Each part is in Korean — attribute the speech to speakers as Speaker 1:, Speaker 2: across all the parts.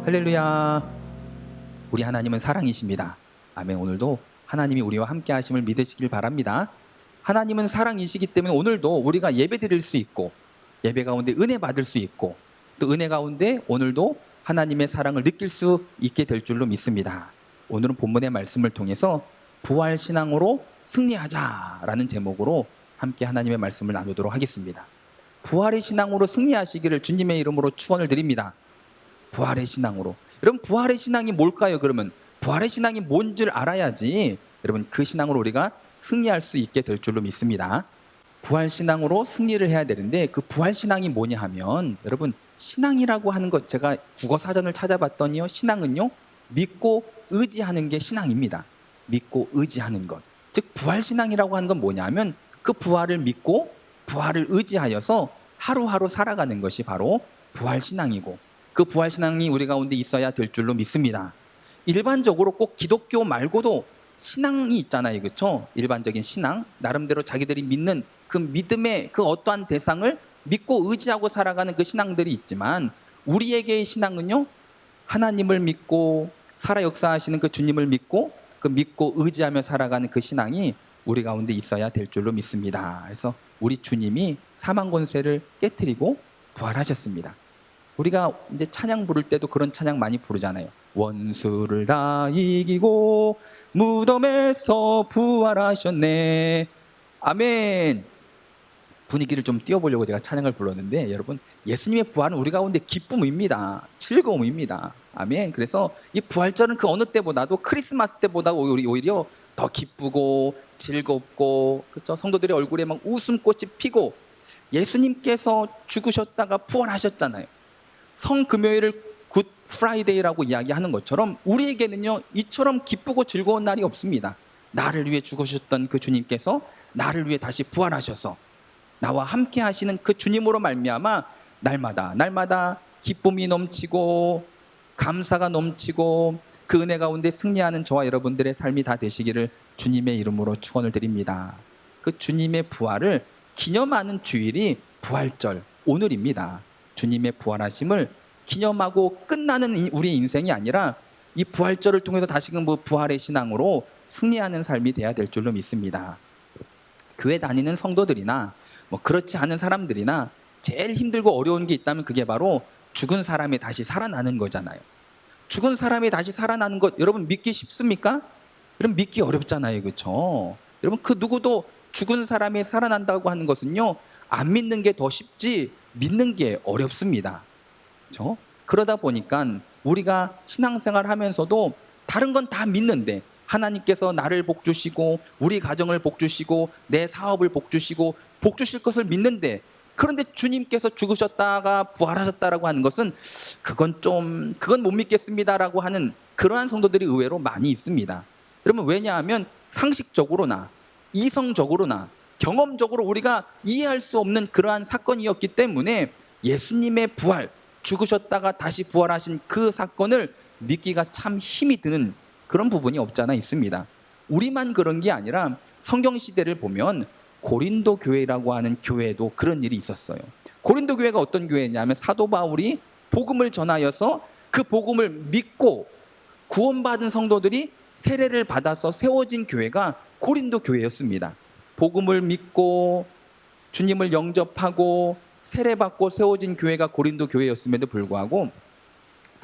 Speaker 1: 할렐루야. 우리 하나님은 사랑이십니다. 아멘. 오늘도 하나님이 우리와 함께 하심을 믿으시길 바랍니다. 하나님은 사랑이시기 때문에 오늘도 우리가 예배 드릴 수 있고, 예배 가운데 은혜 받을 수 있고, 또 은혜 가운데 오늘도 하나님의 사랑을 느낄 수 있게 될 줄로 믿습니다. 오늘은 본문의 말씀을 통해서 부활신앙으로 승리하자라는 제목으로 함께 하나님의 말씀을 나누도록 하겠습니다. 부활의 신앙으로 승리하시기를 주님의 이름으로 축원을 드립니다. 부활의 신앙으로. 여러분, 부활의 신앙이 뭘까요? 그러면 부활의 신앙이 뭔 줄 알아야지 여러분 그 신앙으로 우리가 승리할 수 있게 될 줄로 믿습니다. 부활 신앙으로 승리를 해야 되는데, 그 부활 신앙이 뭐냐 하면, 여러분, 신앙이라고 하는 것, 제가 국어 사전을 찾아봤더니요, 신앙은요, 믿고 의지하는 게 신앙입니다. 믿고 의지하는 것. 즉 부활 신앙이라고 하는 건 뭐냐면, 그 부활을 믿고 부활을 의지하여서 하루하루 살아가는 것이 바로 부활 신앙이고, 그 부활 신앙이 우리 가운데 있어야 될 줄로 믿습니다. 일반적으로 꼭 기독교 말고도 신앙이 있잖아요, 그렇죠? 일반적인 신앙, 나름대로 자기들이 믿는 그 믿음의 그 어떠한 대상을 믿고 의지하고 살아가는 그 신앙들이 있지만, 우리에게의 신앙은요, 하나님을 믿고 살아 역사하시는 그 주님을 믿고 그 믿고 의지하며 살아가는 그 신앙이 우리 가운데 있어야 될 줄로 믿습니다. 그래서 우리 주님이 사망 권세를 깨트리고 부활하셨습니다. 우리가 이제 찬양 부를 때도 그런 찬양 많이 부르잖아요. 원수를 다 이기고 무덤에서 부활하셨네. 아멘. 분위기를 좀 띄워보려고 제가 찬양을 불렀는데, 여러분, 예수님의 부활은 우리 가운데 기쁨입니다. 즐거움입니다. 아멘. 그래서 이 부활절은 그 어느 때보다도, 크리스마스 때보다 오히려 더 기쁘고 즐겁고, 그렇죠? 성도들의 얼굴에 막 웃음꽃이 피고, 예수님께서 죽으셨다가 부활하셨잖아요. 성금요일을 굿 프라이데이라고 이야기하는 것처럼 우리에게는요, 이처럼 기쁘고 즐거운 날이 없습니다. 나를 위해 죽으셨던 그 주님께서 나를 위해 다시 부활하셔서 나와 함께 하시는 그 주님으로 말미암아 날마다 기쁨이 넘치고 감사가 넘치고 그 은혜 가운데 승리하는 저와 여러분들의 삶이 다 되시기를 주님의 이름으로 축원을 드립니다. 그 주님의 부활을 기념하는 주일이 부활절, 오늘입니다. 주님의 부활하심을 기념하고 끝나는 우리의 인생이 아니라, 이 부활절을 통해서 다시금 부활의 신앙으로 승리하는 삶이 돼야 될 줄로 믿습니다. 교회 다니는 성도들이나 그렇지 않은 사람들이나 제일 힘들고 어려운 게 있다면 그게 바로 죽은 사람이 다시 살아나는 거잖아요. 죽은 사람이 다시 살아나는 것, 여러분 믿기 쉽습니까? 여러분 믿기 어렵잖아요, 그렇죠? 여러분, 그 누구도 죽은 사람이 살아난다고 하는 것은요, 안 믿는 게 더 쉽지 믿는 게 어렵습니다. 그렇죠? 그러다 보니까 우리가 신앙생활 하면서도 다른 건 다 믿는데, 하나님께서 나를 복 주시고 우리 가정을 복 주시고 내 사업을 복 주시고 복 주실 것을 믿는데, 그런데 주님께서 죽으셨다가 부활하셨다라고 하는 것은 그건 못 믿겠습니다라고 하는 그러한 성도들이 의외로 많이 있습니다. 여러분, 왜냐하면 상식적으로나 이성적으로나 경험적으로 우리가 이해할 수 없는 그러한 사건이었기 때문에, 예수님의 부활, 죽으셨다가 다시 부활하신 그 사건을 믿기가 참 힘이 드는 그런 부분이 없지 않아 있습니다. 우리만 그런 게 아니라 성경 시대를 보면 고린도 교회라고 하는 교회도 그런 일이 있었어요. 고린도 교회가 어떤 교회냐면, 사도 바울이 복음을 전하여서 그 복음을 믿고 구원받은 성도들이 세례를 받아서 세워진 교회가 고린도 교회였습니다. 복음을 믿고 주님을 영접하고 세례받고 세워진 교회가 고린도 교회였음에도 불구하고,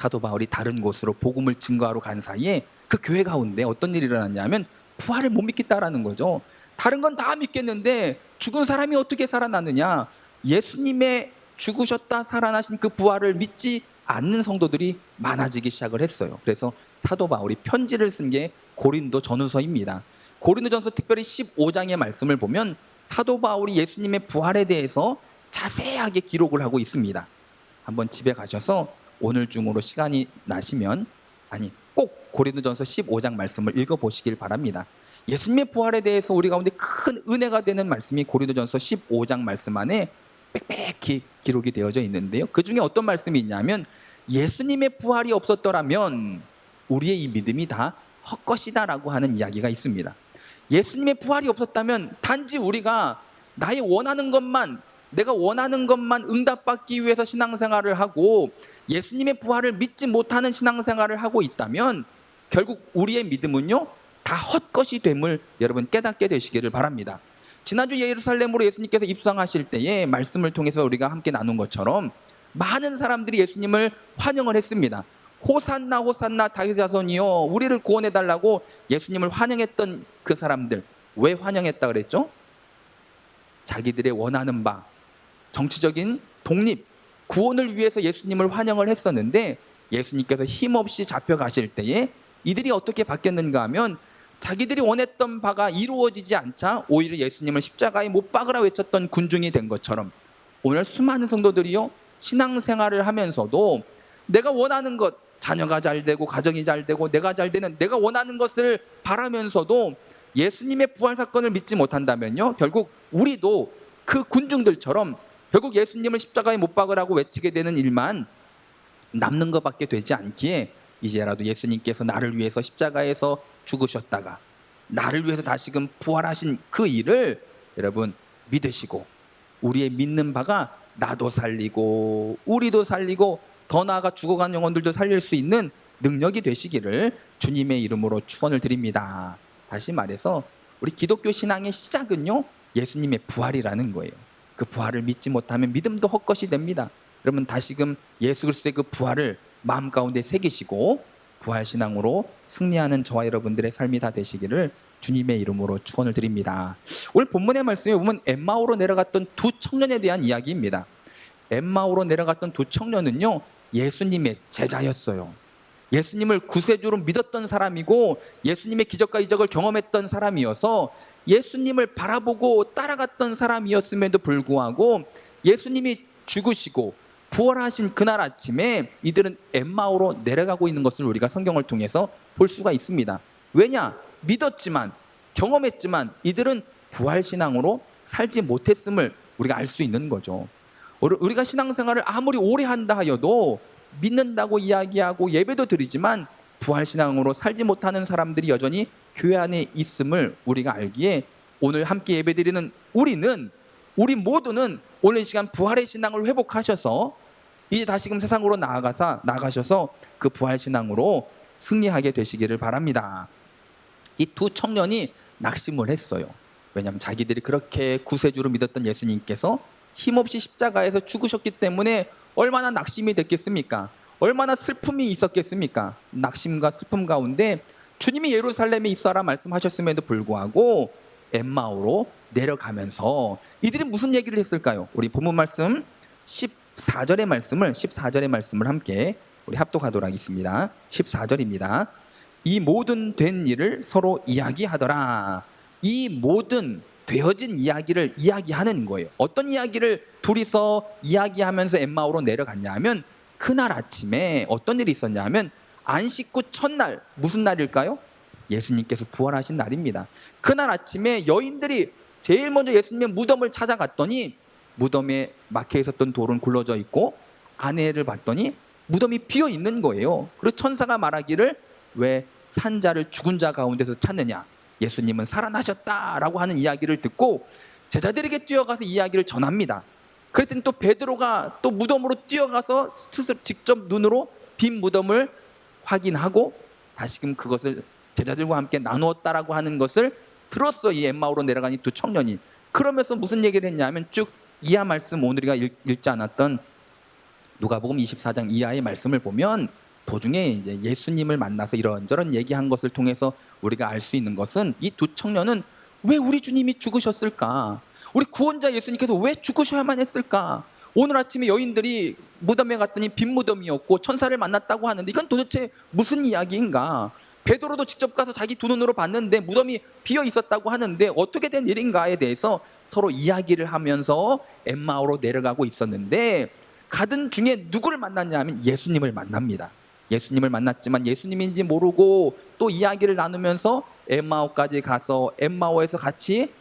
Speaker 1: 사도 바울이 다른 곳으로 복음을 증거하러 간 사이에 그 교회 가운데 어떤 일이 일어났냐면, 부활을 못 믿겠다라는 거죠. 다른 건 다 믿겠는데 죽은 사람이 어떻게 살아나느냐, 예수님의 죽으셨다 살아나신 그 부활을 믿지 않는 성도들이 많아지기 시작을 했어요. 그래서 사도 바울이 편지를 쓴 게 고린도 전후서입니다. 고린도전서 특별히 15장의 말씀을 보면 사도 바울이 예수님의 부활에 대해서 자세하게 기록을 하고 있습니다. 한번 집에 가셔서 오늘 중으로 시간이 나시면, 꼭 고린도전서 15장 말씀을 읽어보시길 바랍니다. 예수님의 부활에 대해서 우리 가운데 큰 은혜가 되는 말씀이 고린도전서 15장 말씀 안에 빽빽히 기록이 되어져 있는데요, 그 중에 어떤 말씀이 있냐면, 예수님의 부활이 없었더라면 우리의 이 믿음이 다 헛것이다라고 하는 이야기가 있습니다. 예수님의 부활이 없었다면 단지 우리가 내가 원하는 것만 응답받기 위해서 신앙생활을 하고 예수님의 부활을 믿지 못하는 신앙생활을 하고 있다면 결국 우리의 믿음은요 다 헛것이 됨을 여러분 깨닫게 되시기를 바랍니다. 지난주 예루살렘으로 예수님께서 입성하실 때에 말씀을 통해서 우리가 함께 나눈 것처럼 많은 사람들이 예수님을 환영을 했습니다. 호산나 호산나 다윗의 자손이여 우리를 구원해달라고 예수님을 환영했던 그 사람들, 왜 환영했다 그랬죠? 자기들의 원하는 바, 정치적인 독립, 구원을 위해서 예수님을 환영을 했었는데 예수님께서 힘없이 잡혀가실 때에 이들이 어떻게 바뀌었는가 하면 자기들이 원했던 바가 이루어지지 않자 오히려 예수님을 십자가에 못 박으라 외쳤던 군중이 된 것처럼 오늘 수많은 성도들이요 신앙생활을 하면서도 내가 원하는 것, 자녀가 잘 되고 가정이 잘 되고 내가 잘 되는 내가 원하는 것을 바라면서도 예수님의 부활 사건을 믿지 못한다면요 결국 우리도 그 군중들처럼 결국 예수님을 십자가에 못 박으라고 외치게 되는 일만 남는 것밖에 되지 않기에 이제라도 예수님께서 나를 위해서 십자가에서 죽으셨다가 나를 위해서 다시금 부활하신 그 일을 여러분 믿으시고 우리의 믿는 바가 나도 살리고 우리도 살리고 더 나아가 죽어간 영혼들도 살릴 수 있는 능력이 되시기를 주님의 이름으로 축원을 드립니다. 다시 말해서 우리 기독교 신앙의 시작은요 예수님의 부활이라는 거예요. 그 부활을 믿지 못하면 믿음도 헛것이 됩니다. 여러분 다시금 예수 그리스도의 그 부활을 마음 가운데 새기시고 부활신앙으로 승리하는 저와 여러분들의 삶이 다 되시기를 주님의 이름으로 축원을 드립니다. 오늘 본문의 말씀에 보면 엠마오로 내려갔던 두 청년에 대한 이야기입니다. 엠마오로 내려갔던 두 청년은요 예수님의 제자였어요. 예수님을 구세주로 믿었던 사람이고 예수님의 기적과 이적을 경험했던 사람이어서 예수님을 바라보고 따라갔던 사람이었음에도 불구하고 예수님이 죽으시고 부활하신 그날 아침에 이들은 엠마오로 내려가고 있는 것을 우리가 성경을 통해서 볼 수가 있습니다. 왜냐? 믿었지만 경험했지만 이들은 부활신앙으로 살지 못했음을 우리가 알 수 있는 거죠. 우리가 신앙생활을 아무리 오래 한다 하여도 믿는다고 이야기하고 예배도 드리지만 부활신앙으로 살지 못하는 사람들이 여전히 교회 안에 있음을 우리가 알기에 오늘 함께 예배드리는 우리 모두는 오늘 이 시간 부활의 신앙을 회복하셔서 이제 다시금 세상으로 나아가셔서 그 부활신앙으로 승리하게 되시기를 바랍니다. 이 두 청년이 낙심을 했어요. 왜냐하면 자기들이 그렇게 구세주로 믿었던 예수님께서 힘없이 십자가에서 죽으셨기 때문에 얼마나 낙심이 됐겠습니까? 얼마나 슬픔이 있었겠습니까? 낙심과 슬픔 가운데 주님이 예루살렘에 있어라 말씀하셨음에도 불구하고 엠마오로 내려가면서 이들이 무슨 얘기를 했을까요? 우리 본문 말씀 14절의 말씀을 함께 우리 합독하도록 하겠습니다. 14절입니다. 이 모든 된 일을 서로 이야기하더라. 이 모든 되어진 이야기를 이야기하는 거예요. 어떤 이야기를 둘이서 이야기하면서 엠마오로 내려갔냐 하면 그날 아침에 어떤 일이 있었냐 하면 안식 후 첫날, 무슨 날일까요? 예수님께서 부활하신 날입니다. 그날 아침에 여인들이 제일 먼저 예수님의 무덤을 찾아갔더니 무덤에 막혀 있었던 돌은 굴러져 있고 안에를 봤더니 무덤이 비어 있는 거예요. 그리고 천사가 말하기를 왜 산자를 죽은 자 가운데서 찾느냐? 예수님은 살아나셨다라고 하는 이야기를 듣고 제자들에게 뛰어가서 이야기를 전합니다. 그랬더니 또 베드로가 또 무덤으로 뛰어가서 스스로 직접 눈으로 빈 무덤을 확인하고 다시금 그것을 제자들과 함께 나누었다라고 하는 것을 들었어. 이 엠마오로 내려간 이 두 청년이. 그러면서 무슨 얘기를 했냐면 쭉 이하 말씀, 오늘 우리가 읽지 않았던 누가복음 24장 이하의 말씀을 보면 도중에 이제 예수님을 만나서 이런저런 얘기한 것을 통해서 우리가 알 수 있는 것은 이 두 청년은 왜 우리 주님이 죽으셨을까? 우리 구원자 예수님께서 왜 죽으셔야만 했을까? 오늘 아침에 여인들이 무덤에 갔더니 빈 무덤이었고 천사를 만났다고 하는데 이건 도대체 무슨 이야기인가? 베드로도 직접 가서 자기 두 눈으로 봤는데 무덤이 비어 있었다고 하는데 어떻게 된 일인가에 대해서 서로 이야기를 하면서 엠마오로 내려가고 있었는데 가던 중에 누구를 만났냐 하면 예수님을 만납니다. 예수님을 만났지만 예수님인지 모르고 또 이야기를 나누면서 엠마오까지 가서 엠마오에서 같이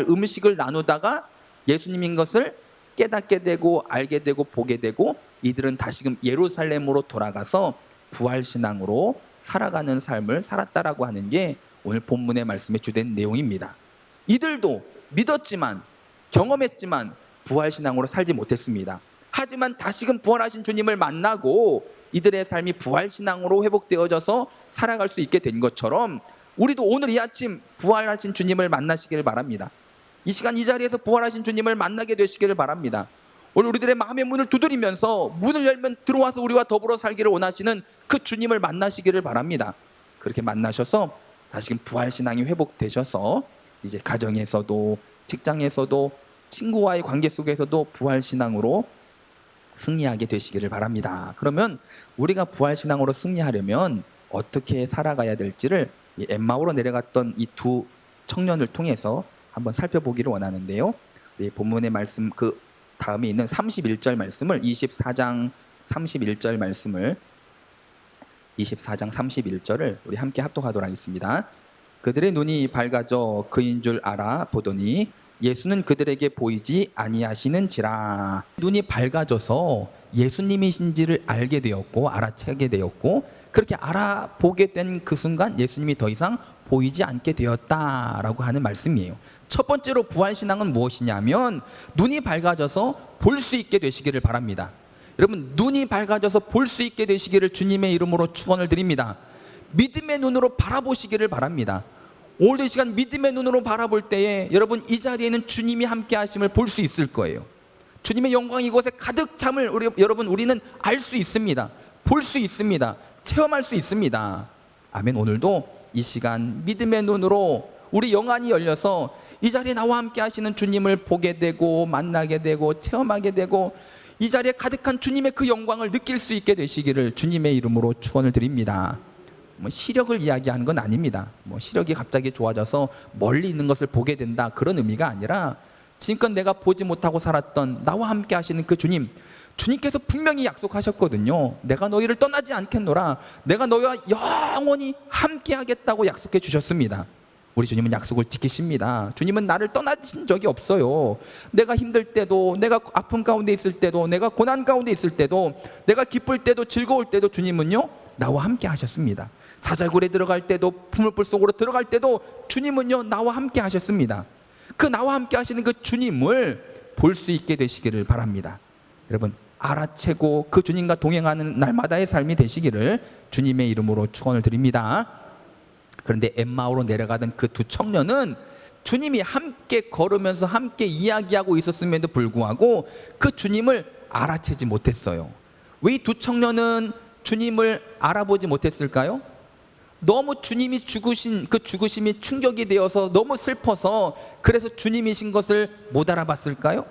Speaker 1: 음식을 나누다가 예수님인 것을 깨닫게 되고 알게 되고 보게 되고 이들은 다시금 예루살렘으로 돌아가서 부활신앙으로 살아가는 삶을 살았다라고 하는 게 오늘 본문의 말씀의 주된 내용입니다. 이들도 믿었지만 경험했지만 부활신앙으로 살지 못했습니다. 하지만 다시금 부활하신 주님을 만나고 이들의 삶이 부활신앙으로 회복되어져서 살아갈 수 있게 된 것처럼 우리도 오늘 이 아침 부활하신 주님을 만나시기를 바랍니다. 이 시간 이 자리에서 부활하신 주님을 만나게 되시기를 바랍니다. 오늘 우리들의 마음의 문을 두드리면서 문을 열면 들어와서 우리와 더불어 살기를 원하시는 그 주님을 만나시기를 바랍니다. 그렇게 만나셔서 다시금 부활신앙이 회복되셔서 이제 가정에서도 직장에서도 친구와의 관계 속에서도 부활신앙으로 승리하게 되시기를 바랍니다. 그러면 우리가 부활신앙으로 승리하려면 어떻게 살아가야 될지를 이 엠마오로 내려갔던 이 두 청년을 통해서 한번 살펴보기를 원하는데요. 우리 본문의 말씀 그 다음에 있는 31절 말씀을 24장 31절을 우리 함께 합독하도록 하겠습니다. 그들의 눈이 밝아져 그인 줄 알아 보더니 예수는 그들에게 보이지 아니하시는지라. 눈이 밝아져서 예수님이신지를 알게 되었고 알아채게 되었고 그렇게 알아보게 된 그 순간 예수님이 더 이상 보이지 않게 되었다라고 하는 말씀이에요. 첫 번째로 부활신앙은 무엇이냐면 눈이 밝아져서 볼 수 있게 되시기를 바랍니다. 여러분, 눈이 밝아져서 볼 수 있게 되시기를 주님의 이름으로 축원을 드립니다. 믿음의 눈으로 바라보시기를 바랍니다. 오늘도 이 시간 믿음의 눈으로 바라볼 때에 여러분 이 자리에는 주님이 함께 하심을 볼 수 있을 거예요. 주님의 영광이 이곳에 가득 참을 우리는 알 수 있습니다. 볼 수 있습니다. 체험할 수 있습니다. 아멘. 오늘도 이 시간 믿음의 눈으로 우리 영안이 열려서 이 자리에 나와 함께 하시는 주님을 보게 되고 만나게 되고 체험하게 되고 이 자리에 가득한 주님의 그 영광을 느낄 수 있게 되시기를 주님의 이름으로 축원을 드립니다. 시력을 이야기하는 건 아닙니다. 시력이 갑자기 좋아져서 멀리 있는 것을 보게 된다 그런 의미가 아니라 지금껏 내가 보지 못하고 살았던 나와 함께 하시는 그 주님께서 분명히 약속하셨거든요. 내가 너희를 떠나지 않겠노라. 내가 너희와 영원히 함께 하겠다고 약속해 주셨습니다. 우리 주님은 약속을 지키십니다. 주님은 나를 떠나신 적이 없어요. 내가 힘들 때도, 내가 아픔 가운데 있을 때도, 내가 고난 가운데 있을 때도, 내가 기쁠 때도 즐거울 때도 주님은요 나와 함께 하셨습니다. 사자굴에 들어갈 때도, 풀물 속으로 들어갈 때도 주님은요 나와 함께 하셨습니다. 그 나와 함께 하시는 그 주님을 볼 수 있게 되시기를 바랍니다. 여러분, 알아채고 그 주님과 동행하는 날마다의 삶이 되시기를 주님의 이름으로 축원을 드립니다. 그런데 엠마오로 내려가던 그 두 청년은 주님이 함께 걸으면서 함께 이야기하고 있었음에도 불구하고 그 주님을 알아채지 못했어요. 왜 이 두 청년은 주님을 알아보지 못했을까요? 너무 주님이 죽으신 그 죽으심이 충격이 되어서 너무 슬퍼서 그래서 주님이신 것을 못 알아봤을까요?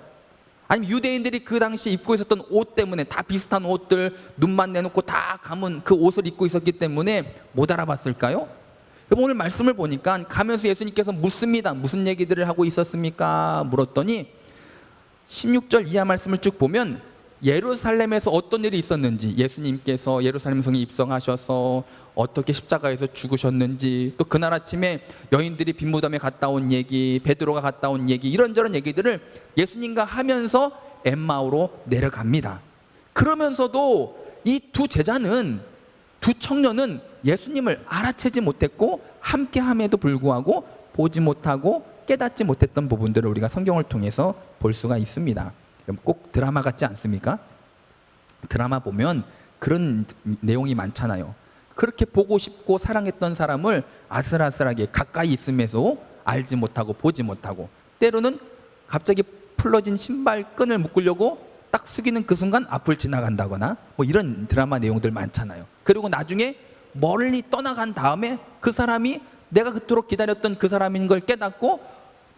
Speaker 1: 아니면 유대인들이 그 당시 입고 있었던 옷 때문에 다 비슷한 옷들 눈만 내놓고 다 감은 그 옷을 입고 있었기 때문에 못 알아봤을까요? 오늘 말씀을 보니까 가면서 예수님께서 묻습니다. 무슨 얘기들을 하고 있었습니까? 물었더니 16절 이하 말씀을 쭉 보면 예루살렘에서 어떤 일이 있었는지, 예수님께서 예루살렘 성에 입성하셔서 어떻게 십자가에서 죽으셨는지, 또 그날 아침에 여인들이 빈무덤에 갔다 온 얘기, 베드로가 갔다 온 얘기, 이런저런 얘기들을 예수님과 하면서 엠마오로 내려갑니다. 그러면서도 이 두 청년은 예수님을 알아채지 못했고 함께함에도 불구하고 보지 못하고 깨닫지 못했던 부분들을 우리가 성경을 통해서 볼 수가 있습니다. 꼭 드라마 같지 않습니까? 드라마 보면 그런 내용이 많잖아요. 그렇게 보고 싶고 사랑했던 사람을 아슬아슬하게 가까이 있음에도 알지 못하고 보지 못하고, 때로는 갑자기 풀러진 신발끈을 묶으려고 딱 숙이는 그 순간 앞을 지나간다거나 이런 드라마 내용들 많잖아요. 그리고 나중에 멀리 떠나간 다음에 그 사람이 내가 그토록 기다렸던 그 사람인 걸 깨닫고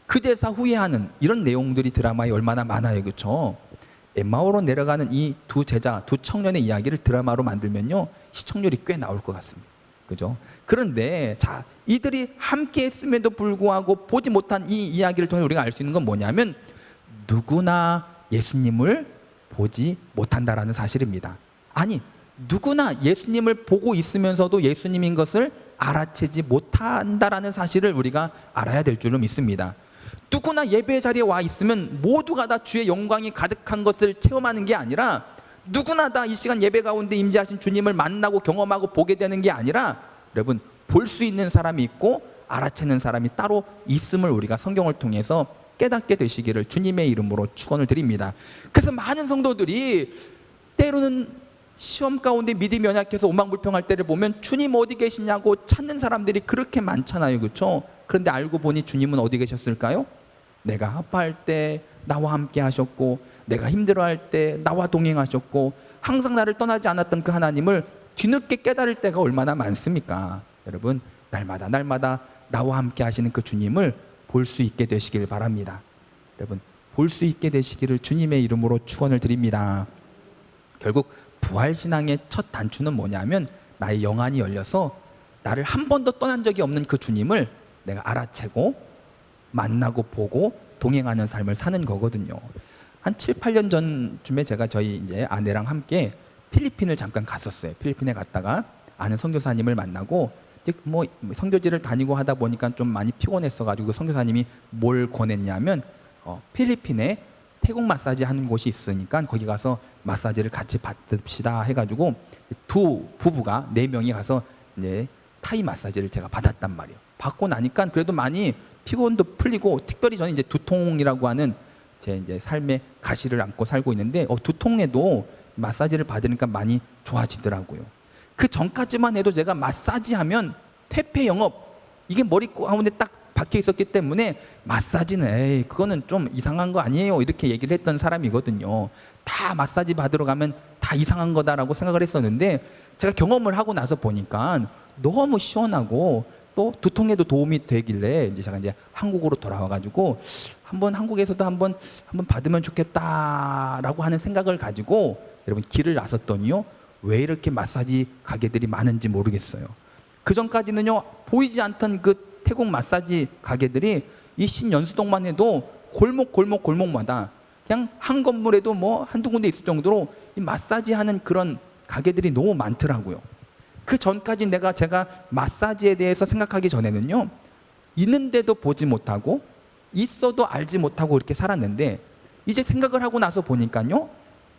Speaker 1: 그제서 후회하는 이런 내용들이 드라마에 얼마나 많아요. 그렇죠? 엠마오로 내려가는 이 두 청년의 이야기를 드라마로 만들면요 시청률이 꽤 나올 것 같습니다. 그죠? 그런데 자, 이들이 함께 했음에도 불구하고 보지 못한 이 이야기를 통해 우리가 알 수 있는 건 뭐냐면 누구나 예수님을 보지 못한다라는 사실입니다. 아니, 누구나 예수님을 보고 있으면서도 예수님인 것을 알아채지 못한다라는 사실을 우리가 알아야 될 줄로 믿습니다. 누구나 예배 자리에 와 있으면 모두가 다 주의 영광이 가득한 것을 체험하는 게 아니라, 누구나 다 이 시간 예배 가운데 임재하신 주님을 만나고 경험하고 보게 되는 게 아니라, 여러분 볼 수 있는 사람이 있고 알아채는 사람이 따로 있음을 우리가 성경을 통해서 깨닫게 되시기를 주님의 이름으로 축원을 드립니다. 그래서 많은 성도들이 때로는 시험 가운데 믿음이 연약해서 오망불평할 때를 보면 주님 어디 계시냐고 찾는 사람들이 그렇게 많잖아요, 그렇죠? 그런데 알고 보니 주님은 어디 계셨을까요? 내가 아파할 때 나와 함께 하셨고, 내가 힘들어할 때 나와 동행하셨고, 항상 나를 떠나지 않았던 그 하나님을 뒤늦게 깨달을 때가 얼마나 많습니까? 여러분, 날마다 나와 함께 하시는 그 주님을 볼 수 있게 되시길 바랍니다. 여러분, 볼 수 있게 되시기를 주님의 이름으로 축원을 드립니다. 결국 부활신앙의 첫 단추는 뭐냐면 나의 영안이 열려서 나를 한 번도 떠난 적이 없는 그 주님을 내가 알아채고 만나고 보고 동행하는 삶을 사는 거거든요. 한 7, 8년 전쯤에 제가 저희 이제 아내랑 함께 필리핀을 잠깐 갔었어요. 필리핀에 갔다가 아는 선교사님을 만나고 뭐 선교지를 다니고 하다 보니까 좀 많이 피곤했어가지고 그 선교사님이 뭘 권했냐면 필리핀에 태국 마사지 하는 곳이 있으니까 거기 가서 마사지를 같이 받읍시다 해가지고 두 부부가 4명이 가서 이제 타이 마사지를 제가 받았단 말이에요. 받고 나니까 그래도 많이 피곤도 풀리고, 특별히 저는 이제 두통이라고 하는 제 이제 삶의 가시를 안고 살고 있는데 두통에도 마사지를 받으니까 많이 좋아지더라고요. 그 전까지만 해도 제가 마사지하면 퇴폐 영업, 이게 머리 가운데 딱 박혀 있었기 때문에 마사지는 에이 그거는 좀 이상한 거 아니에요 이렇게 얘기를 했던 사람이거든요. 다 마사지 받으러 가면 다 이상한 거다라고 생각을 했었는데 제가 경험을 하고 나서 보니까 너무 시원하고 또 두통에도 도움이 되길래 이제 제가 이제 한국으로 돌아와가지고 한번 한국에서도 한번 받으면 좋겠다라고 하는 생각을 가지고 여러분 길을 나섰더니요, 왜 이렇게 마사지 가게들이 많은지 모르겠어요. 그 전까지는요 보이지 않던 그 태국 마사지 가게들이 이 신연수동만 해도 골목마다 그냥 한 건물에도 뭐 한두 군데 있을 정도로 이 마사지 하는 그런 가게들이 너무 많더라고요. 그 전까지 제가 마사지에 대해서 생각하기 전에는요, 있는데도 보지 못하고 있어도 알지 못하고 이렇게 살았는데 이제 생각을 하고 나서 보니까요,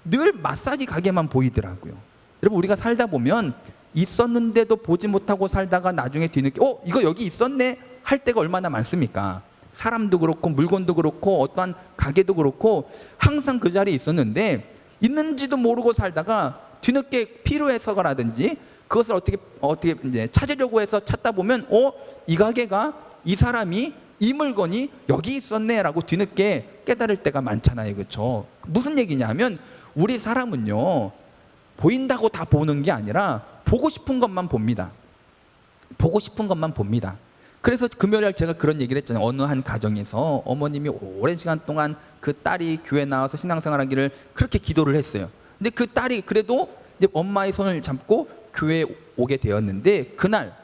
Speaker 1: 늘 마사지 가게만 보이더라고요. 여러분, 우리가 살다 보면 있었는데도 보지 못하고 살다가 나중에 뒤늦게 이거 여기 있었네 할 때가 얼마나 많습니까? 사람도 그렇고 물건도 그렇고 어떠한 가게도 그렇고 항상 그 자리에 있었는데 있는지도 모르고 살다가 뒤늦게 필요해서라든지 그것을 어떻게 이제 찾으려고 해서 찾다 보면 이 가게가, 이 사람이, 이 물건이 여기 있었네라고 뒤늦게 깨달을 때가 많잖아요, 그렇죠? 무슨 얘기냐면 우리 사람은요 보인다고 다 보는 게 아니라 보고 싶은 것만 봅니다. 보고 싶은 것만 봅니다. 그래서 금요일날 제가 그런 얘기를 했잖아요. 어느 한 가정에서 어머님이 오랜 시간 동안 그 딸이 교회 나와서 신앙생활하기를 그렇게 기도를 했어요. 근데 그 딸이 그래도 이제 엄마의 손을 잡고 교회에 오게 되었는데 그날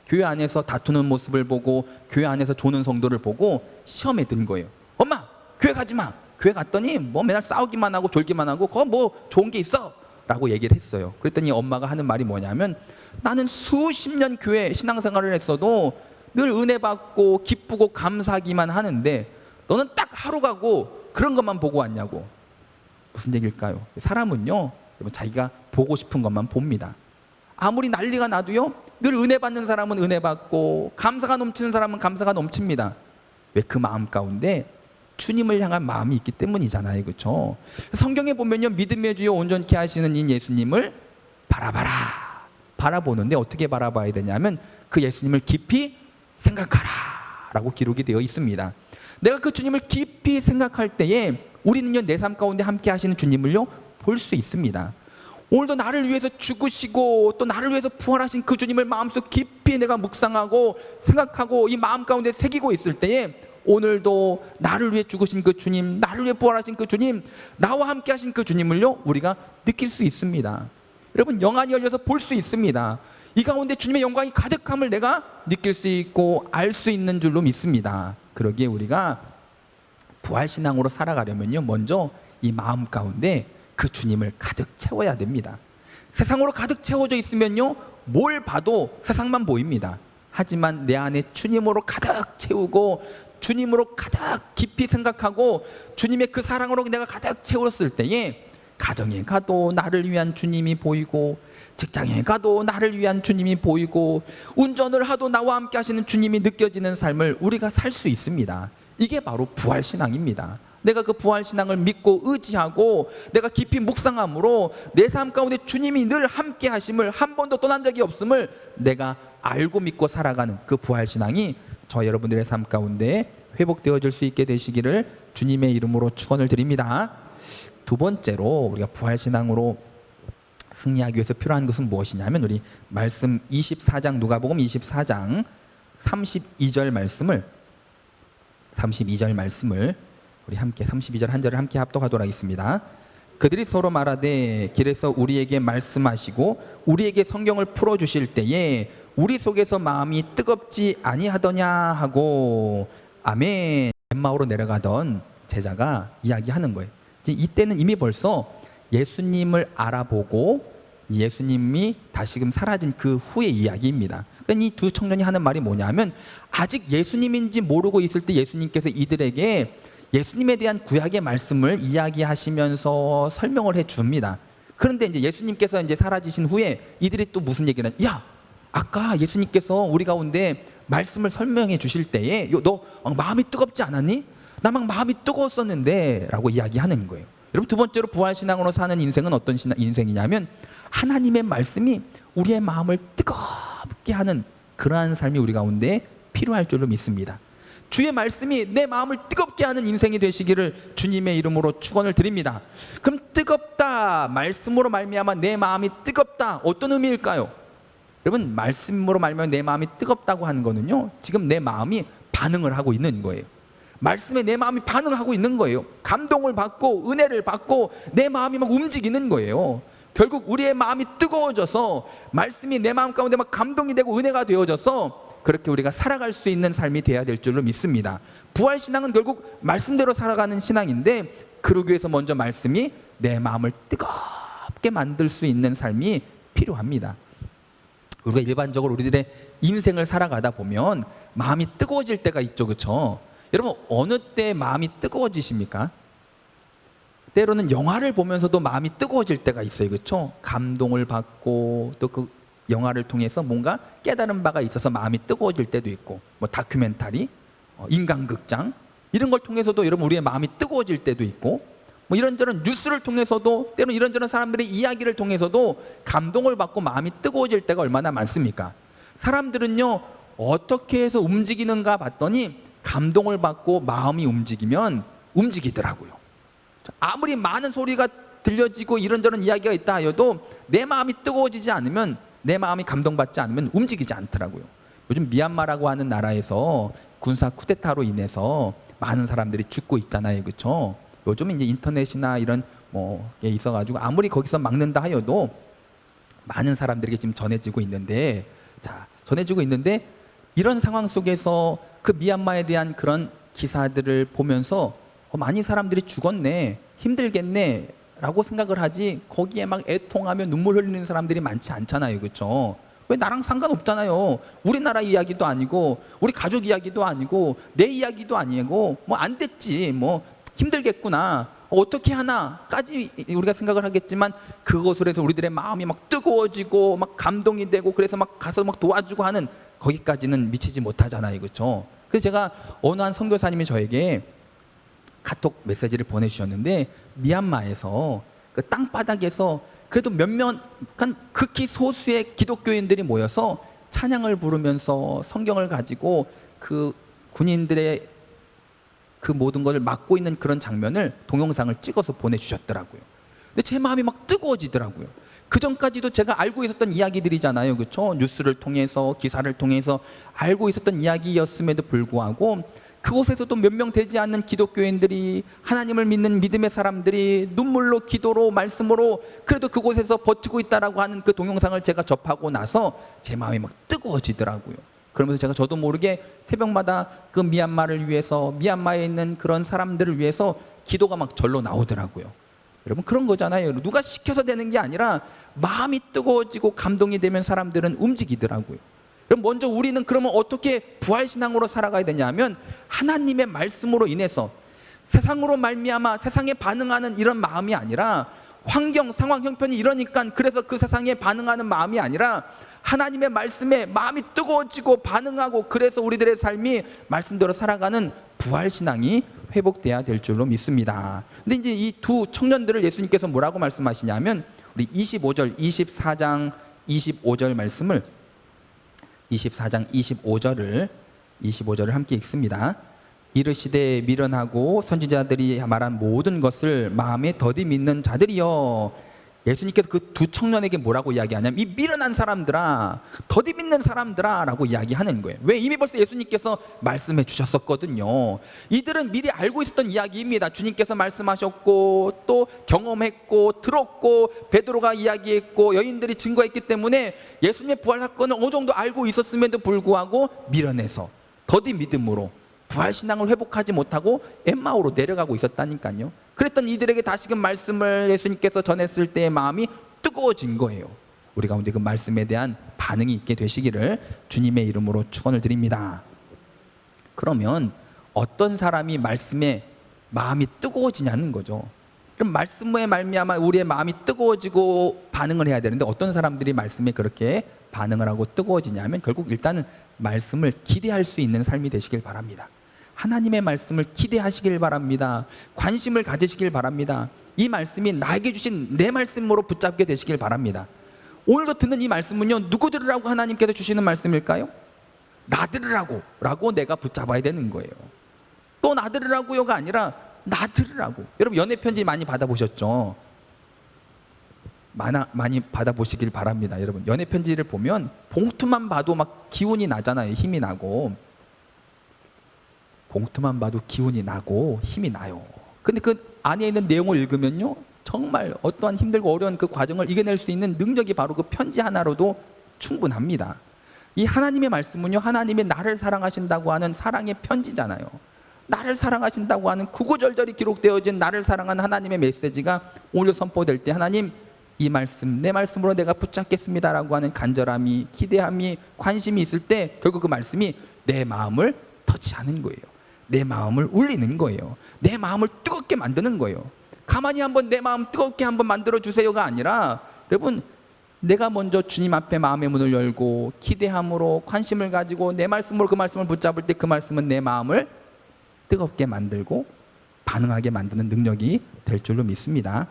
Speaker 1: 교회 안에서 다투는 모습을 보고 교회 안에서 조는 성도를 보고 시험에 든 거예요. 엄마, 교회 가지 마. 교회 갔더니 뭐 맨날 싸우기만 하고 졸기만 하고 거기 뭐 좋은 게 있어? 라고 얘기를 했어요. 그랬더니 엄마가 하는 말이 뭐냐면 나는 수십 년 교회 신앙생활을 했어도 늘 은혜 받고 기쁘고 감사하기만 하는데 너는 딱 하루 가고 그런 것만 보고 왔냐고. 무슨 얘기일까요? 사람은요 자기가 보고 싶은 것만 봅니다. 아무리 난리가 나도요 늘 은혜 받는 사람은 은혜 받고 감사가 넘치는 사람은 감사가 넘칩니다. 왜? 그 마음 가운데 주님을 향한 마음이 있기 때문이잖아요, 그렇죠? 성경에 보면요, 믿음의 주여 온전케 하시는 이 예수님을 바라보는데 어떻게 바라봐야 되냐면 그 예수님을 깊이 생각하라 라고 기록이 되어 있습니다. 내가 그 주님을 깊이 생각할 때에 우리는요 내 삶 가운데 함께 하시는 주님을요 볼 수 있습니다. 오늘도 나를 위해서 죽으시고 또 나를 위해서 부활하신 그 주님을 마음속 깊이 내가 묵상하고 생각하고 이 마음 가운데 새기고 있을 때에 오늘도 나를 위해 죽으신 그 주님, 나를 위해 부활하신 그 주님, 나와 함께 하신 그 주님을요 우리가 느낄 수 있습니다. 여러분, 영안이 열려서 볼 수 있습니다. 이 가운데 주님의 영광이 가득함을 내가 느낄 수 있고 알 수 있는 줄로 믿습니다. 그러기에 우리가 부활신앙으로 살아가려면요 먼저 이 마음 가운데 그 주님을 가득 채워야 됩니다. 세상으로 가득 채워져 있으면요 뭘 봐도 세상만 보입니다. 하지만 내 안에 주님으로 가득 채우고 주님으로 가득 깊이 생각하고 주님의 그 사랑으로 내가 가득 채웠을 때에 가정에 가도 나를 위한 주님이 보이고 직장에 가도 나를 위한 주님이 보이고 운전을 하도 나와 함께 하시는 주님이 느껴지는 삶을 우리가 살 수 있습니다. 이게 바로 부활신앙입니다. 내가 그 부활신앙을 믿고 의지하고 내가 깊이 묵상함으로 내 삶 가운데 주님이 늘 함께 하심을, 한 번도 떠난 적이 없음을 내가 알고 믿고 살아가는 그 부활신앙이 저 여러분들의 삶 가운데 회복되어질 수 있게 되시기를 주님의 이름으로 축원을 드립니다. 두 번째로 우리가 부활신앙으로 승리하기 위해서 필요한 것은 무엇이냐면, 우리 말씀 24장, 누가복음 24장 32절 말씀을 우리 함께 32절 한 절을 함께 합독하도록 하겠습니다. 그들이 서로 말하되 길에서 우리에게 말씀하시고 우리에게 성경을 풀어주실 때에 우리 속에서 마음이 뜨겁지 아니하더냐 하고. 아멘. 엠마오로 내려가던 제자가 이야기하는 거예요. 이때는 이미 벌써 예수님을 알아보고 예수님이 다시금 사라진 그 후의 이야기입니다. 그러니까 이 두 청년이 하는 말이 뭐냐면, 아직 예수님인지 모르고 있을 때 예수님께서 이들에게 예수님에 대한 구약의 말씀을 이야기하시면서 설명을 해줍니다. 그런데 이제 예수님께서 이제 사라지신 후에 이들이 또 무슨 얘기를 하냐? 야, 아까 예수님께서 우리 가운데 말씀을 설명해 주실 때에 너 마음이 뜨겁지 않았니? 나 막 마음이 뜨거웠었는데 라고 이야기하는 거예요. 여러분, 두 번째로 부활신앙으로 사는 인생은 어떤 인생이냐면, 하나님의 말씀이 우리의 마음을 뜨겁게 하는 그러한 삶이 우리 가운데 필요할 줄로 믿습니다. 주의 말씀이 내 마음을 뜨겁게 하는 인생이 되시기를 주님의 이름으로 축원을 드립니다. 그럼 뜨겁다, 말씀으로 말미암아 내 마음이 뜨겁다, 어떤 의미일까요? 여러분, 말씀으로 말미암아 내 마음이 뜨겁다고 하는 거는요, 지금 내 마음이 반응을 하고 있는 거예요. 말씀에 내 마음이 반응하고 있는 거예요. 감동을 받고 은혜를 받고 내 마음이 막 움직이는 거예요. 결국 우리의 마음이 뜨거워져서 말씀이 내 마음 가운데 막 감동이 되고 은혜가 되어져서 그렇게 우리가 살아갈 수 있는 삶이 되어야 될 줄로 믿습니다. 부활신앙은 결국 말씀대로 살아가는 신앙인데, 그러기 위해서 먼저 말씀이 내 마음을 뜨겁게 만들 수 있는 삶이 필요합니다. 우리가 일반적으로 우리들의 인생을 살아가다 보면 마음이 뜨거워질 때가 있죠, 그렇죠? 여러분, 어느 때 마음이 뜨거워지십니까? 때로는 영화를 보면서도 마음이 뜨거워질 때가 있어요, 그렇죠? 감동을 받고 또 그 영화를 통해서 뭔가 깨달은 바가 있어서 마음이 뜨거워질 때도 있고, 뭐 다큐멘터리, 인간극장 이런 걸 통해서도 여러분 우리의 마음이 뜨거워질 때도 있고, 뭐 이런저런 뉴스를 통해서도, 때로는 이런저런 사람들의 이야기를 통해서도 감동을 받고 마음이 뜨거워질 때가 얼마나 많습니까? 사람들은요, 어떻게 해서 움직이는가 봤더니 감동을 받고 마음이 움직이면 움직이더라고요. 아무리 많은 소리가 들려지고 이런저런 이야기가 있다 하여도 내 마음이 뜨거워지지 않으면, 내 마음이 감동받지 않으면 움직이지 않더라고요. 요즘 미얀마라고 하는 나라에서 군사 쿠데타로 인해서 많은 사람들이 죽고 있잖아요, 그렇죠? 요즘 이제 인터넷이나 이런 게 있어가지고 아무리 거기서 막는다 하여도 많은 사람들에게 지금 전해지고 있는데, 이런 상황 속에서 그 미얀마에 대한 그런 기사들을 보면서 많이 사람들이 죽었네, 힘들겠네 라고 생각을 하지, 거기에 막 애통하며 눈물 흘리는 사람들이 많지 않잖아요, 그렇죠? 왜? 나랑 상관없잖아요. 우리나라 이야기도 아니고 우리 가족 이야기도 아니고 내 이야기도 아니고, 뭐 안 됐지, 뭐 힘들겠구나, 어떻게 하나까지 우리가 생각을 하겠지만, 그것으로 해서 우리들의 마음이 막 뜨거워지고 막 감동이 되고 그래서 막 가서 막 도와주고 하는, 거기까지는 미치지 못하잖아요, 그렇죠? 그래서 제가 어느 한 선교사님이 저에게 카톡 메시지를 보내주셨는데, 미얀마에서 그 땅바닥에서 그래도 극히 소수의 기독교인들이 모여서 찬양을 부르면서 성경을 가지고 그 군인들의 그 모든 것을 막고 있는 그런 장면을, 동영상을 찍어서 보내주셨더라고요. 근데 제 마음이 막 뜨거워지더라고요. 그 전까지도 제가 알고 있었던 이야기들이잖아요, 그렇죠? 뉴스를 통해서, 기사를 통해서 알고 있었던 이야기였음에도 불구하고 그곳에서도 몇 명 되지 않는 기독교인들이, 하나님을 믿는 믿음의 사람들이 눈물로, 기도로, 말씀으로 그래도 그곳에서 버티고 있다라고 하는 그 동영상을 제가 접하고 나서 제 마음이 막 뜨거워지더라고요. 그러면서 제가 저도 모르게 새벽마다 그 미얀마를 위해서, 미얀마에 있는 그런 사람들을 위해서 기도가 막 절로 나오더라고요. 여러분, 그런 거잖아요. 누가 시켜서 되는 게 아니라 마음이 뜨거워지고 감동이 되면 사람들은 움직이더라고요. 그럼 먼저 우리는 그러면 어떻게 부활신앙으로 살아가야 되냐면, 하나님의 말씀으로 인해서 세상으로 말미암아 세상에 반응하는 이런 마음이 아니라, 환경, 상황, 형편이 이러니까 그래서 그 세상에 반응하는 마음이 아니라, 하나님의 말씀에 마음이 뜨거워지고 반응하고, 그래서 우리들의 삶이 말씀대로 살아가는 부활 신앙이 회복돼야 될 줄로 믿습니다. 근데 이제 이 두 청년들을 예수님께서 뭐라고 말씀하시냐면 우리 25절, 24장 25절 말씀을 24장 25절을 함께 읽습니다. 이르시되 미련하고 선지자들이 말한 모든 것을 마음에 더디 믿는 자들이여. 예수님께서 그 두 청년에게 뭐라고 이야기하냐면 이 미련한 사람들아, 더디 믿는 사람들아 라고 이야기하는 거예요. 왜? 이미 벌써 예수님께서 말씀해 주셨었거든요. 이들은 미리 알고 있었던 이야기입니다. 주님께서 말씀하셨고 또 경험했고 들었고 베드로가 이야기했고 여인들이 증거했기 때문에 예수님의 부활 사건을 어느 정도 알고 있었음에도 불구하고 미련해서 더디 믿음으로 부활신앙을 회복하지 못하고 엠마오로 내려가고 있었다니까요. 그랬던 이들에게 다시금 말씀을 예수님께서 전했을 때의 마음이 뜨거워진 거예요. 우리 가운데 그 말씀에 대한 반응이 있게 되시기를 주님의 이름으로 축원을 드립니다. 그러면 어떤 사람이 말씀에 마음이 뜨거워지냐는 거죠. 그럼 말씀에 말미암아 우리의 마음이 뜨거워지고 반응을 해야 되는데 어떤 사람들이 말씀에 그렇게 반응을 하고 뜨거워지냐면 결국 일단은 말씀을 기대할 수 있는 삶이 되시길 바랍니다. 하나님의 말씀을 기대하시길 바랍니다. 관심을 가지시길 바랍니다. 이 말씀이 나에게 주신 내 말씀으로 붙잡게 되시길 바랍니다. 오늘도 듣는 이 말씀은요, 누구 들으라고 하나님께서 주시는 말씀일까요? 나 들으라고 라고 내가 붙잡아야 되는 거예요. 또 나 들으라고요가 아니라 나 들으라고. 여러분 연애 편지 많이 받아보셨죠? 많이 받아보시길 바랍니다. 여러분 연애 편지를 보면 봉투만 봐도 막 기운이 나잖아요. 힘이 나고. 봉투만 봐도 기운이 나고 힘이 나요. 근데 그 안에 있는 내용을 읽으면요, 정말 어떠한 힘들고 어려운 그 과정을 이겨낼 수 있는 능력이 바로 그 편지 하나로도 충분합니다. 이 하나님의 말씀은요, 하나님이 나를 사랑하신다고 하는 사랑의 편지잖아요. 나를 사랑하신다고 하는 구구절절히 기록되어진 나를 사랑하는 하나님의 메시지가 오늘 선포될 때 하나님 이 말씀 내 말씀으로 내가 붙잡겠습니다라고 하는 간절함이, 기대함이, 관심이 있을 때 결국 그 말씀이 내 마음을 터치하는 거예요. 내 마음을 울리는 거예요. 내 마음을 뜨겁게 만드는 거예요. 가만히 한번 내 마음 뜨겁게 한번 만들어 주세요가 아니라 여러분 내가 먼저 주님 앞에 마음의 문을 열고 기대함으로 관심을 가지고 내 말씀으로 그 말씀을 붙잡을 때 그 말씀은 내 마음을 뜨겁게 만들고 반응하게 만드는 능력이 될 줄로 믿습니다.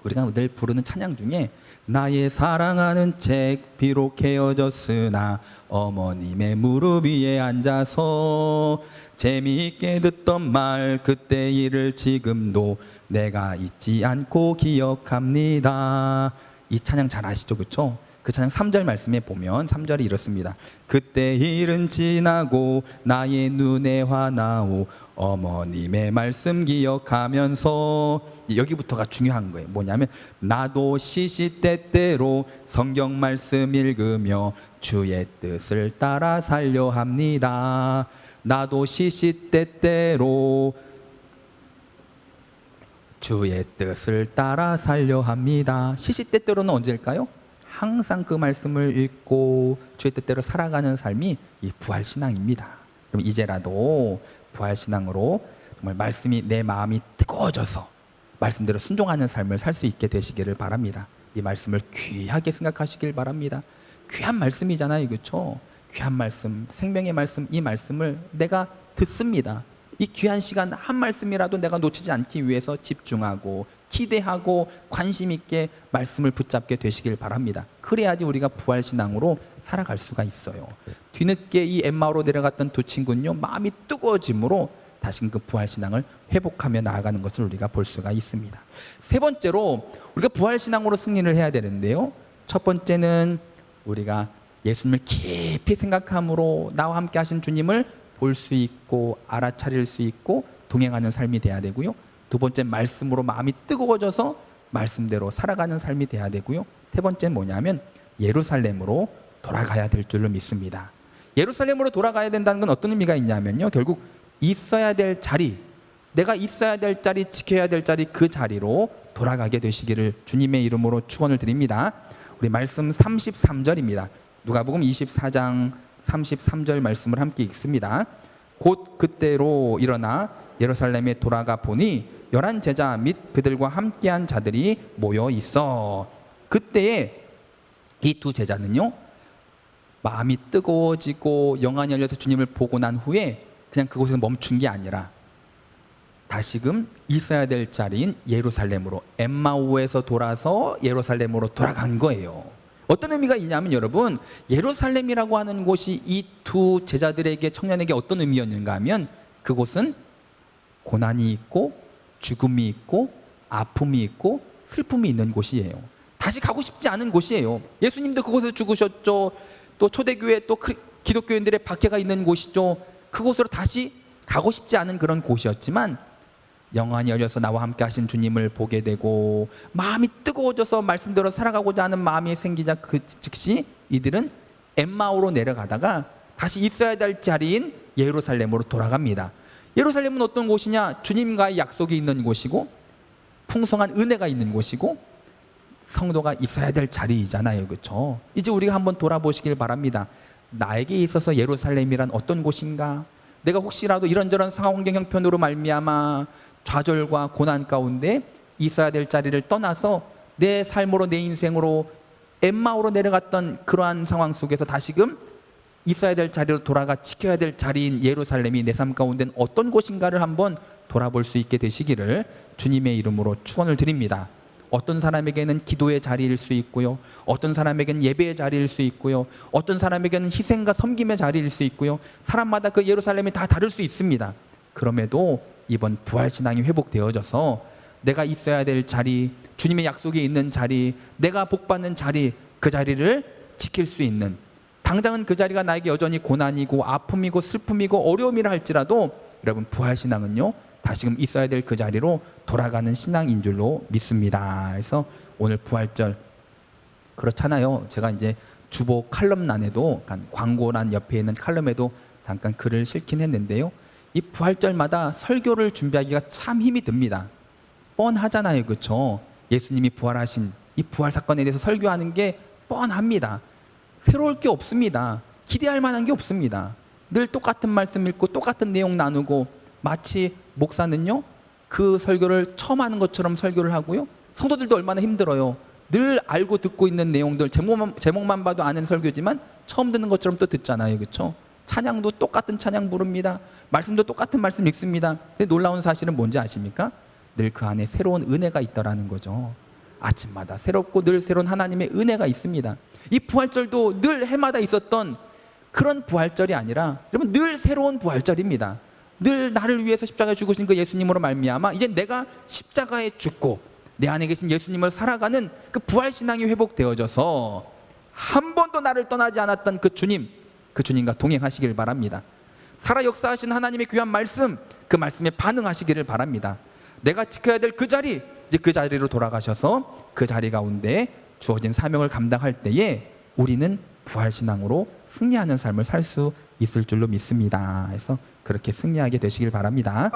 Speaker 1: 우리가 늘 부르는 찬양 중에 나의 사랑하는 책 비록 헤어졌으나 어머님의 무릎 위에 앉아서 재미있게 듣던 말 그때 일을 지금도 내가 잊지 않고 기억합니다. 이 찬양 잘 아시죠? 그렇죠? 그 찬양 3절 말씀에 보면 3절이 이렇습니다. 그때 일은 지나고 나의 눈에 화나오 어머님의 말씀 기억하면서 여기부터가 중요한 거예요. 뭐냐면 나도 시시때때로 성경 말씀 읽으며 주의 뜻을 따라 살려 합니다. 나도 시시때때로 주의 뜻을 따라 살려 합니다. 시시때때로는 언제일까요? 항상 그 말씀을 읽고 주의 뜻대로 살아가는 삶이 이 부활신앙입니다. 그럼 이제라도 부활신앙으로 정말 말씀이 내 마음이 뜨거워져서 말씀대로 순종하는 삶을 살 수 있게 되시기를 바랍니다. 이 말씀을 귀하게 생각하시길 바랍니다. 귀한 말씀이잖아요. 그렇죠? 귀한 말씀, 생명의 말씀, 이 말씀을 내가 듣습니다. 이 귀한 시간 한 말씀이라도 내가 놓치지 않기 위해서 집중하고 기대하고 관심 있게 말씀을 붙잡게 되시길 바랍니다. 그래야지 우리가 부활신앙으로 살아갈 수가 있어요. 뒤늦게 이 엠마오로 내려갔던 두 친구는요, 마음이 뜨거워짐으로 다시금 그 부활신앙을 회복하며 나아가는 것을 우리가 볼 수가 있습니다. 세 번째로 우리가 부활신앙으로 승리를 해야 되는데요, 첫 번째는 우리가 예수님을 깊이 생각함으로 나와 함께 하신 주님을 볼 수 있고 알아차릴 수 있고 동행하는 삶이 돼야 되고요. 두 번째 말씀으로 마음이 뜨거워져서 말씀대로 살아가는 삶이 돼야 되고요. 세 번째는 뭐냐면 예루살렘으로 돌아가야 될 줄로 믿습니다. 예루살렘으로 돌아가야 된다는 건 어떤 의미가 있냐면요, 결국 있어야 될 자리, 내가 있어야 될 자리, 지켜야 될 자리, 그 자리로 돌아가게 되시기를 주님의 이름으로 축원을 드립니다. 우리 말씀 33절입니다. 누가복음 24장 33절 말씀을 함께 읽습니다. 곧 그때로 일어나 예루살렘에 돌아가 보니 11 제자 및 그들과 함께한 자들이 모여 있어. 그때에 이 두 제자는요, 마음이 뜨거워지고 영안이 열려서 주님을 보고 난 후에 그냥 그곳에서 멈춘 게 아니라 다시금 있어야 될 자리인 예루살렘으로, 엠마오에서 돌아서 예루살렘으로 돌아간 거예요. 어떤 의미가 있냐면 여러분, 예루살렘이라고 하는 곳이 이 두 제자들에게, 청년에게 어떤 의미였는가 하면 그곳은 고난이 있고 죽음이 있고 아픔이 있고 슬픔이 있는 곳이에요. 다시 가고 싶지 않은 곳이에요. 예수님도 그곳에서 죽으셨죠. 또 초대교회, 또 기독교인들의 박해가 있는 곳이죠. 그곳으로 다시 가고 싶지 않은 그런 곳이었지만 영안이 열려서 나와 함께 하신 주님을 보게 되고 마음이 뜨거워져서 말씀대로 살아가고자 하는 마음이 생기자 그 즉시 이들은 엠마오로 내려가다가 다시 있어야 될 자리인 예루살렘으로 돌아갑니다. 예루살렘은 어떤 곳이냐? 주님과의 약속이 있는 곳이고 풍성한 은혜가 있는 곳이고 성도가 있어야 될 자리이잖아요. 그렇죠? 이제 우리가 한번 돌아보시길 바랍니다. 나에게 있어서 예루살렘이란 어떤 곳인가? 내가 혹시라도 이런저런 상황 환경 형편으로 말미암아 좌절과 고난 가운데 있어야 될 자리를 떠나서 내 삶으로, 내 인생으로 엠마오로 내려갔던 그러한 상황 속에서 다시금 있어야 될 자리로 돌아가 지켜야 될 자리인 예루살렘이 내 삶 가운데는 어떤 곳인가를 한번 돌아볼 수 있게 되시기를 주님의 이름으로 축원을 드립니다. 어떤 사람에게는 기도의 자리일 수 있고요, 어떤 사람에게는 예배의 자리일 수 있고요, 어떤 사람에게는 희생과 섬김의 자리일 수 있고요. 사람마다 그 예루살렘이 다 다를 수 있습니다. 그럼에도 이번 부활신앙이 회복되어져서 내가 있어야 될 자리, 주님의 약속이 있는 자리, 내가 복받는 자리, 그 자리를 지킬 수 있는, 당장은 그 자리가 나에게 여전히 고난이고 아픔이고 슬픔이고 어려움이라 할지라도 여러분, 부활신앙은요 다시금 있어야 될 그 자리로 돌아가는 신앙인 줄로 믿습니다. 그래서 오늘 부활절 그렇잖아요. 제가 이제 주보 칼럼란에도, 광고란 옆에 있는 칼럼에도 잠깐 글을 실긴 했는데요, 이 부활절마다 설교를 준비하기가 참 힘이 듭니다. 뻔하잖아요. 그렇죠? 예수님이 부활하신 이 부활 사건에 대해서 설교하는 게 뻔합니다. 새로울 게 없습니다. 기대할 만한 게 없습니다. 늘 똑같은 말씀 읽고 똑같은 내용 나누고, 마치 목사는요 그 설교를 처음 하는 것처럼 설교를 하고요, 성도들도 얼마나 힘들어요. 늘 알고 듣고 있는 내용들, 제목만 봐도 아는 설교지만 처음 듣는 것처럼 또 듣잖아요. 그렇죠? 찬양도 똑같은 찬양 부릅니다. 말씀도 똑같은 말씀 읽습니다. 근데 놀라운 사실은 뭔지 아십니까? 늘 그 안에 새로운 은혜가 있더라는 거죠. 아침마다 새롭고 늘 새로운 하나님의 은혜가 있습니다. 이 부활절도 늘 해마다 있었던 그런 부활절이 아니라 여러분, 늘 새로운 부활절입니다. 늘 나를 위해서 십자가에 죽으신 그 예수님으로 말미암아 이제 내가 십자가에 죽고 내 안에 계신 예수님을 살아가는 그 부활신앙이 회복되어져서 한 번도 나를 떠나지 않았던 그 주님, 그 주님과 동행하시길 바랍니다. 살아 역사하신 하나님의 귀한 말씀, 그 말씀에 반응하시기를 바랍니다. 내가 지켜야 될 그 자리, 이제 그 자리로 돌아가셔서 그 자리 가운데 주어진 사명을 감당할 때에 우리는 부활신앙으로 승리하는 삶을 살 수 있을 줄로 믿습니다. 그래서 그렇게 승리하게 되시길 바랍니다.